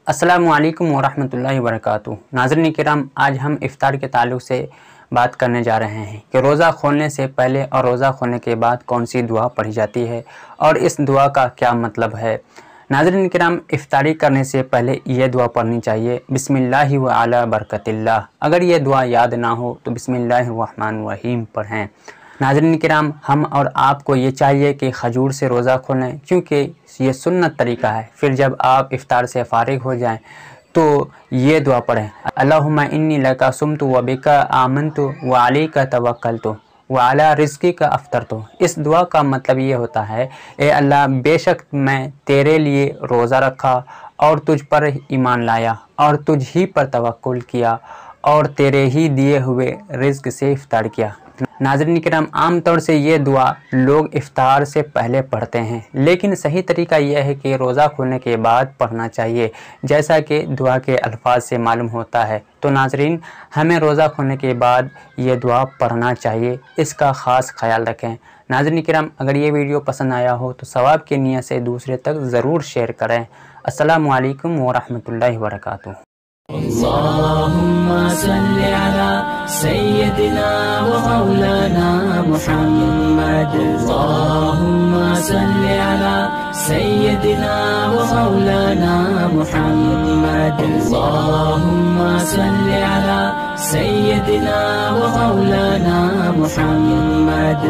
السلام علیکم ورحمۃ اللہ وبرکاتہ۔ ناظرین کرام، آج ہم افطار کے تعلق سے بات کرنے جا رہے ہیں کہ روزہ کھولنے سے پہلے اور روزہ کھولنے کے بعد کون سی دعا پڑھی جاتی ہے اور اس دعا کا کیا مطلب ہے۔ ناظرین کرام، افطاری کرنے سے پہلے یہ دعا پڑھنی چاہیے، بسم اللہ وعلی برکت اللہ۔ اگر یہ دعا یاد نہ ہو تو بسم اللہ الرحمن الرحیم پڑھیں۔ ناظرین کرام، ہم اور آپ کو یہ چاہیے کہ کھجور سے روزہ کھولیں، کیونکہ یہ سنت طریقہ ہے۔ پھر جب آپ افطار سے فارغ ہو جائیں تو یہ دعا پڑھیں، اللہم انی لک صمت و بک آمنت و علیک توکلت و علی رزقک افطرت۔ اس دعا کا مطلب یہ ہوتا ہے، اے اللہ، بے شک میں تیرے لیے روزہ رکھا اور تجھ پر ایمان لایا اور تجھ ہی پر توکل کیا اور تیرے ہی دیے ہوئے رزق سے افطار کیا۔ ناظرین کرام، عام طور سے یہ دعا لوگ افطار سے پہلے پڑھتے ہیں، لیکن صحیح طریقہ یہ ہے کہ روزہ کھولنے کے بعد پڑھنا چاہیے، جیسا کہ دعا کے الفاظ سے معلوم ہوتا ہے۔ تو ناظرین، ہمیں روزہ کھولنے کے بعد یہ دعا پڑھنا چاہیے، اس کا خاص خیال رکھیں۔ ناظرین کرام، اگر یہ ویڈیو پسند آیا ہو تو ثواب کی نیت سے دوسرے تک ضرور شیئر کریں۔ السلام علیکم ورحمۃ اللہ وبرکاتہ۔ اللهم صل على سيدنا ومولانا محمد، اللهم صل على سيدنا ومولانا محمد، اللهم صل على سيدنا ومولانا محمد۔